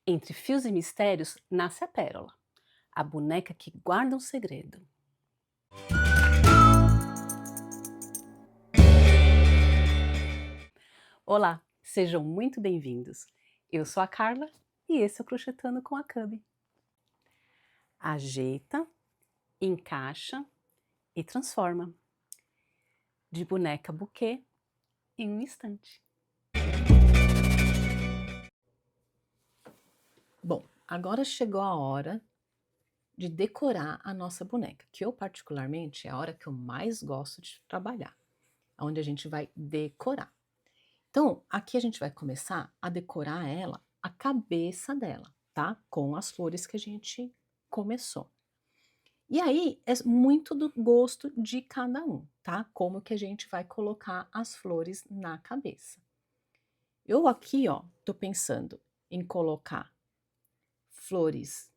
Entre fios e mistérios nasce a pérola, a boneca que guarda um segredo. Olá, sejam muito bem-vindos. Eu sou a Carla e esse é o Crochetando com a Cami. Ajeita, encaixa e transforma. De boneca buquê em um instante. Bom, agora chegou a hora de decorar a nossa boneca, que eu particularmente é a hora que eu mais gosto de trabalhar, onde a gente vai decorar. Então, aqui a gente vai começar a decorar ela, a cabeça dela, tá? Com as flores que a gente começou. E aí, é muito do gosto de cada um, tá? Como que a gente vai colocar as flores na cabeça. Eu aqui, ó, tô pensando em colocar flores,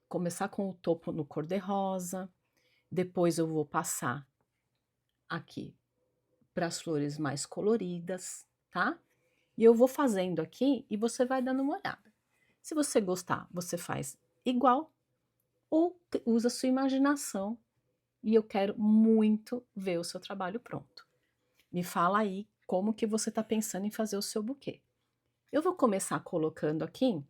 começar com o topo no cor-de-rosa, depois eu vou passar aqui para as flores mais coloridas, tá? E eu vou fazendo aqui e você vai dando uma olhada. Se você gostar, você faz igual ou usa a sua imaginação e eu quero muito ver o seu trabalho pronto. Me fala aí como que você está pensando em fazer o seu buquê. Eu vou começar colocando aqui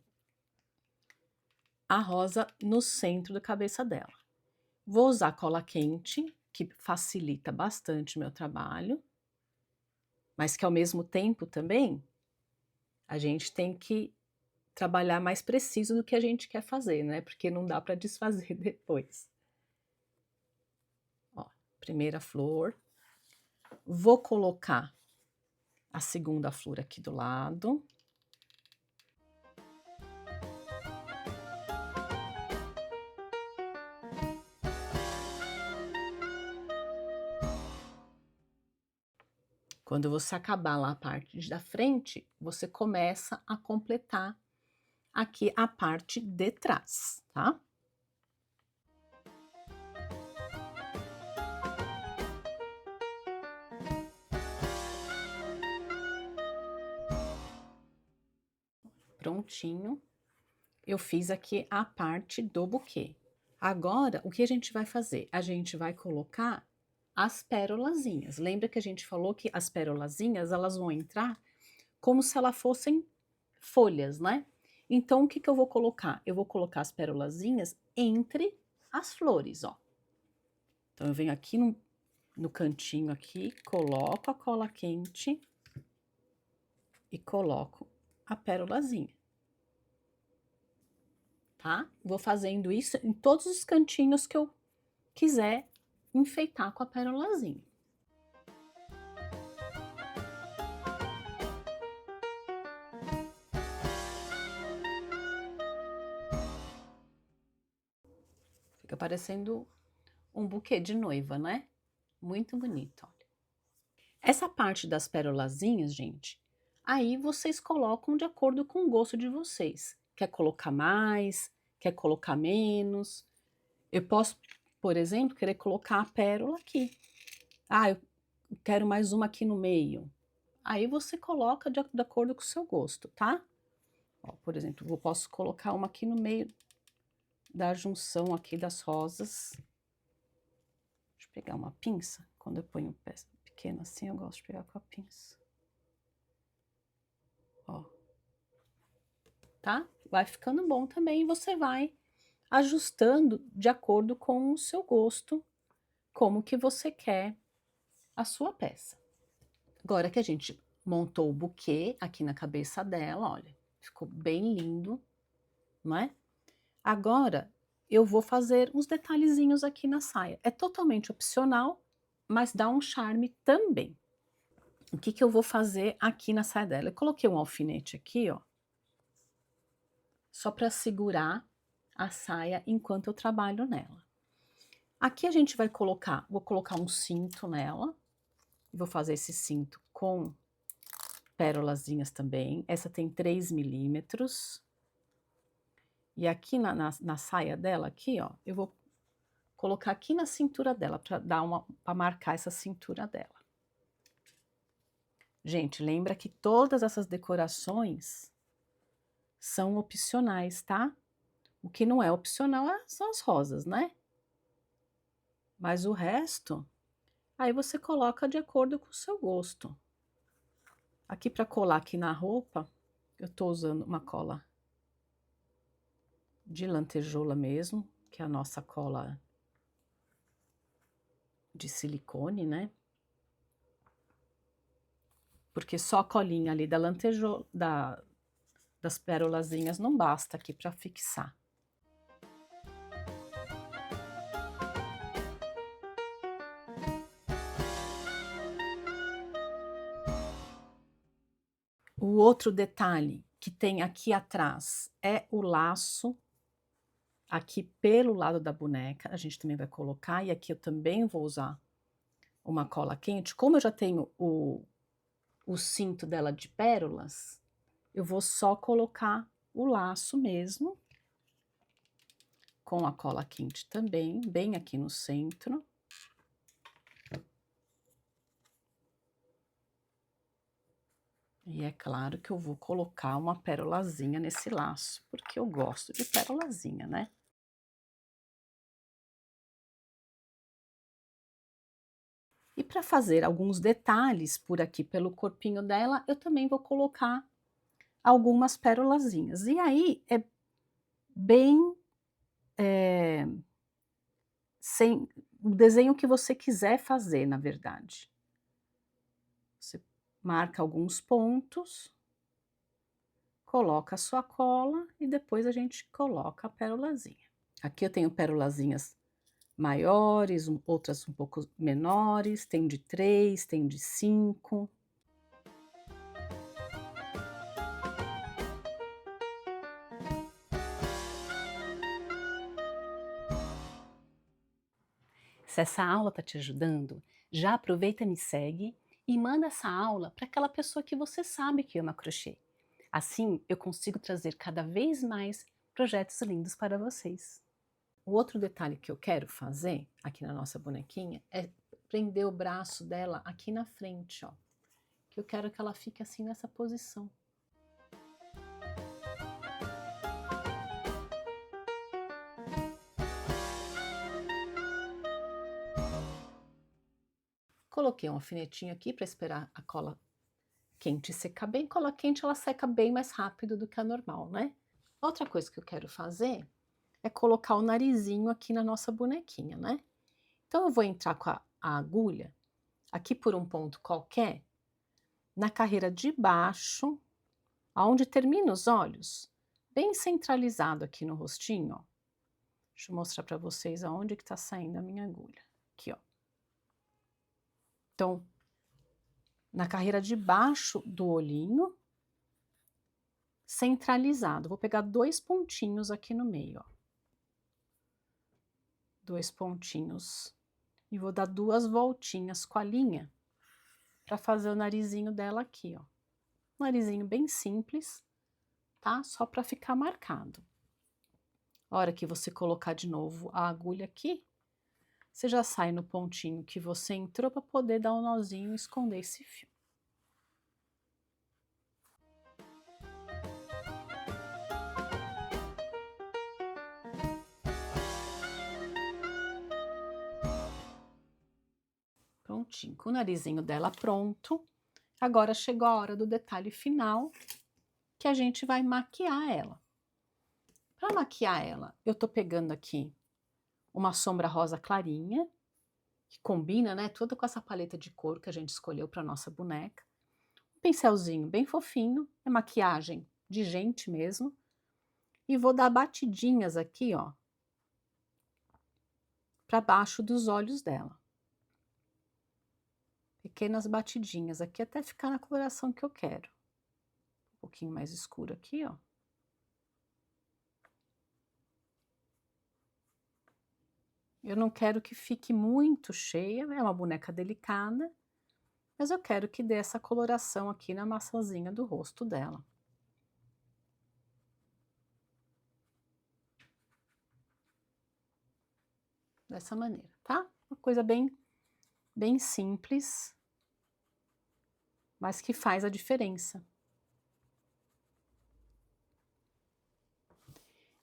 a rosa no centro da cabeça dela. Vou usar cola quente, que facilita bastante o meu trabalho, mas que ao mesmo tempo também a gente tem que trabalhar mais preciso do que a gente quer fazer, né? Porque não dá para desfazer depois. Ó, primeira flor. Vou colocar a segunda flor aqui do lado. Quando você acabar lá a parte da frente, você começa a completar aqui a parte de trás, tá? Prontinho. Eu fiz aqui a parte do buquê. Agora, o que a gente vai fazer? A gente vai colocar as pérolazinhas. Lembra que a gente falou que as pérolazinhas, elas vão entrar como se elas fossem folhas, né? Então, o que que eu vou colocar? Eu vou colocar as pérolazinhas entre as flores, ó. Então, eu venho aqui no cantinho aqui, coloco a cola quente e coloco a pérolazinha. Tá? Vou fazendo isso em todos os cantinhos que eu quiser enfeitar com a pérolazinha. Fica parecendo um buquê de noiva, né? Muito bonito, olha. Essa parte das pérolazinhas, gente, aí vocês colocam de acordo com o gosto de vocês. Quer colocar mais? Quer colocar menos? Eu posso, por exemplo, querer colocar a pérola aqui. Ah, eu quero mais uma aqui no meio. Aí você coloca de acordo com o seu gosto, tá? Ó, por exemplo, eu posso colocar uma aqui no meio da junção aqui das rosas. Deixa eu pegar uma pinça. Quando eu ponho peça pequena assim, eu gosto de pegar com a pinça. Ó. Tá? Vai ficando bom também, você vai ajustando de acordo com o seu gosto, como que você quer a sua peça. Agora que a gente montou o buquê aqui na cabeça dela, olha, ficou bem lindo, não é? Agora eu vou fazer uns detalhezinhos aqui na saia. É totalmente opcional, mas dá um charme também. O que que eu vou fazer aqui na saia dela? Eu coloquei um alfinete aqui, ó, só para segurar a saia enquanto eu trabalho nela. Aqui a gente vai colocar, vou colocar um cinto nela, vou fazer esse cinto com pérolazinhas também. Essa tem 3 milímetros. E aqui na saia dela, aqui, ó, eu vou colocar aqui na cintura dela, para marcar essa cintura dela. Gente, lembra que todas essas decorações são opcionais, tá? O que não é opcional são as rosas, né? Mas o resto, aí você coloca de acordo com o seu gosto. Aqui para colar aqui na roupa, eu tô usando uma cola de lantejoula mesmo, que é a nossa cola de silicone, né? Porque só a colinha ali da lantejoula, das pérolazinhas não basta aqui para fixar. O outro detalhe que tem aqui atrás é o laço, aqui pelo lado da boneca, a gente também vai colocar, e aqui eu também vou usar uma cola quente. Como eu já tenho o cinto dela de pérolas, eu vou só colocar o laço mesmo, com a cola quente também, bem aqui no centro. E é claro que eu vou colocar uma pérolazinha nesse laço, porque eu gosto de pérolazinha, né? E para fazer alguns detalhes por aqui pelo corpinho dela, eu também vou colocar algumas pérolazinhas. E aí é bem sem o desenho que você quiser fazer, na verdade. Você marca alguns pontos, coloca a sua cola e depois a gente coloca a pérolazinha. Aqui eu tenho pérolazinhas maiores, outras um pouco menores, tem de 3, tem de 5. Se essa aula está te ajudando, já aproveita e me segue e manda essa aula para aquela pessoa que você sabe que ama crochê. Assim, eu consigo trazer cada vez mais projetos lindos para vocês. O outro detalhe que eu quero fazer aqui na nossa bonequinha é prender o braço dela aqui na frente, ó. Que eu quero que ela fique assim nessa posição. Coloquei um alfinetinho aqui para esperar a cola quente secar bem. Cola quente ela seca bem mais rápido do que a normal, né? Outra coisa que eu quero fazer é colocar o narizinho aqui na nossa bonequinha, né? Então eu vou entrar com a agulha aqui por um ponto qualquer, na carreira de baixo, aonde termina os olhos, bem centralizado aqui no rostinho, ó. Deixa eu mostrar para vocês aonde que tá saindo a minha agulha. Aqui, ó. Então, na carreira de baixo do olhinho, centralizado. Vou pegar 2 pontinhos aqui no meio, ó. 2 pontinhos. E vou dar 2 voltinhas com a linha para fazer o narizinho dela aqui, ó. Narizinho bem simples, tá? Só para ficar marcado. A hora que você colocar de novo a agulha aqui, você já sai no pontinho que você entrou para poder dar um nozinho e esconder esse fio. Prontinho, com o narizinho dela pronto, agora chegou a hora do detalhe final, que a gente vai maquiar ela. Para maquiar ela, eu tô pegando aqui uma sombra rosa clarinha, que combina, né, toda com essa paleta de cor que a gente escolheu para nossa boneca. Um pincelzinho bem fofinho, é maquiagem de gente mesmo. E vou dar batidinhas aqui, ó, para baixo dos olhos dela. Pequenas batidinhas aqui até ficar na coloração que eu quero. Um pouquinho mais escuro aqui, ó. Eu não quero que fique muito cheia, é uma boneca delicada, mas eu quero que dê essa coloração aqui na maçãzinha do rosto dela. Dessa maneira, tá? Uma coisa bem simples, mas que faz a diferença.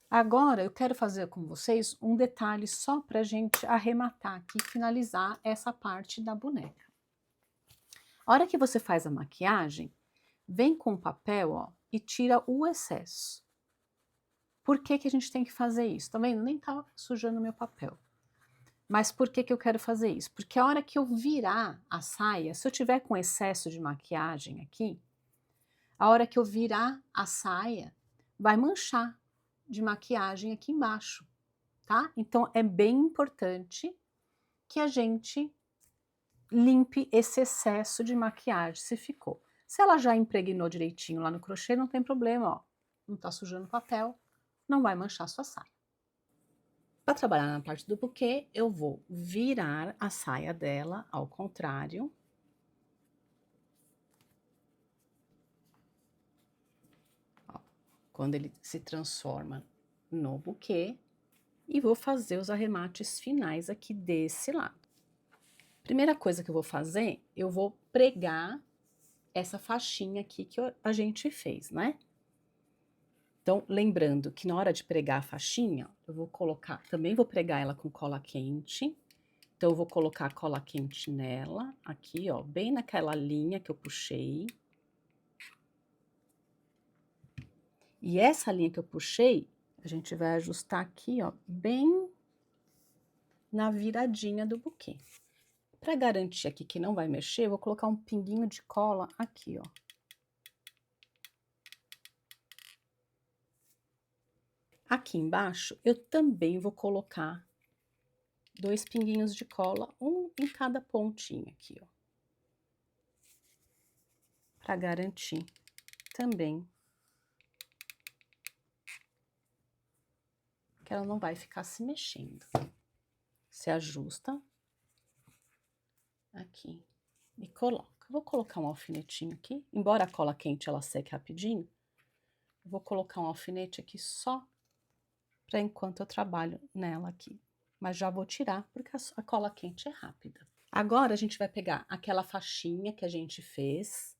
Agora eu quero fazer com vocês um detalhe só para a gente arrematar aqui, finalizar essa parte da boneca. A hora que você faz a maquiagem, vem com o papel, ó, e tira o excesso. Por que que a gente tem que fazer isso? Tá vendo? Nem tá sujando meu papel. Mas por que que eu quero fazer isso? Porque a hora que eu virar a saia, se eu tiver com excesso de maquiagem aqui, a hora que eu virar a saia, vai manchar de maquiagem aqui embaixo, tá? Então é bem importante que a gente limpe esse excesso de maquiagem, se ficou. Se ela já impregnou direitinho lá no crochê, não tem problema, ó. Não tá sujando o papel, não vai manchar a sua saia. Para trabalhar na parte do buquê, eu vou virar a saia dela ao contrário. Ó, quando ele se transforma no buquê, e vou fazer os arremates finais aqui desse lado. Primeira coisa que eu vou fazer, eu vou pregar essa faixinha aqui que a gente fez, né? Então, lembrando que na hora de pregar a faixinha, eu vou colocar, também vou pregar ela com cola quente. Então, eu vou colocar a cola quente nela, aqui, ó, bem naquela linha que eu puxei. E essa linha que eu puxei, a gente vai ajustar aqui, ó, bem na viradinha do buquê. Para garantir aqui que não vai mexer, eu vou colocar um pinguinho de cola aqui, ó. Aqui embaixo, eu também vou colocar 2 pinguinhos de cola, um em cada pontinha aqui, ó. Para garantir também que ela não vai ficar se mexendo. Se ajusta aqui e coloca. Vou colocar um alfinetinho aqui, embora a cola quente ela seque rapidinho, eu vou colocar um alfinete aqui só para enquanto eu trabalho nela aqui. Mas já vou tirar porque a cola quente é rápida. Agora a gente vai pegar aquela faixinha que a gente fez.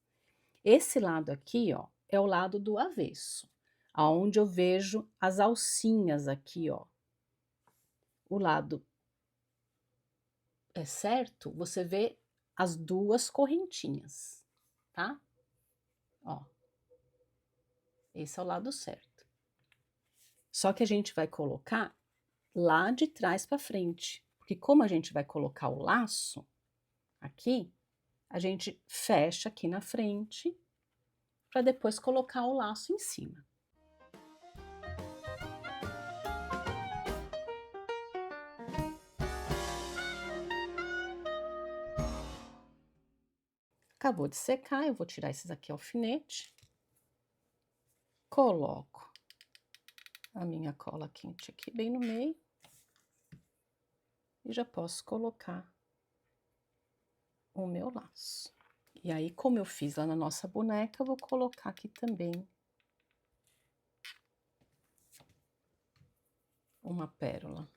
Esse lado aqui, ó, é o lado do avesso, aonde eu vejo as alcinhas aqui, ó. O lado é certo, você vê as 2 correntinhas, tá? Ó. Esse é o lado certo. Só que a gente vai colocar lá de trás para frente, porque como a gente vai colocar o laço aqui, a gente fecha aqui na frente para depois colocar o laço em cima. Acabou de secar, eu vou tirar esses aqui alfinete. Coloco a minha cola quente aqui bem no meio. E já posso colocar o meu laço. E aí, como eu fiz lá na nossa boneca, eu vou colocar aqui também uma pérola.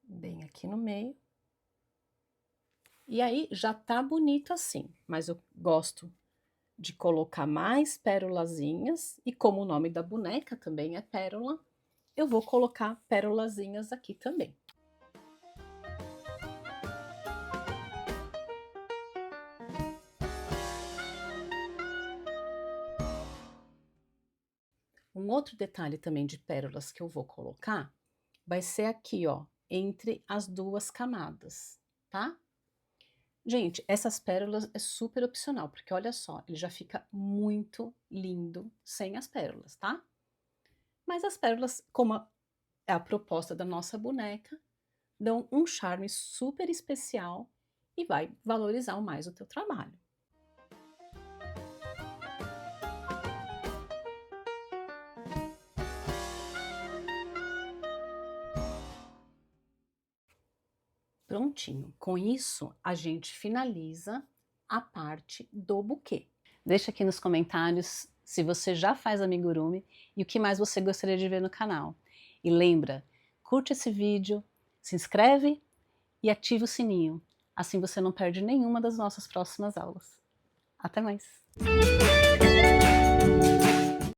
Bem aqui no meio. E aí, já tá bonito assim, mas eu gosto de colocar mais pérolazinhas, e como o nome da boneca também é pérola, eu vou colocar pérolazinhas aqui também. Um outro detalhe também de pérolas que eu vou colocar vai ser aqui, ó, entre as 2 camadas, tá? Gente, essas pérolas é super opcional, porque olha só, ele já fica muito lindo sem as pérolas, tá? Mas as pérolas, como é a proposta da nossa boneca, dão um charme super especial e vai valorizar mais o teu trabalho. Prontinho. Com isso, a gente finaliza a parte do buquê. Deixa aqui nos comentários se você já faz amigurumi e o que mais você gostaria de ver no canal. E lembra, curte esse vídeo, se inscreve e ativa o sininho. Assim você não perde nenhuma das nossas próximas aulas. Até mais!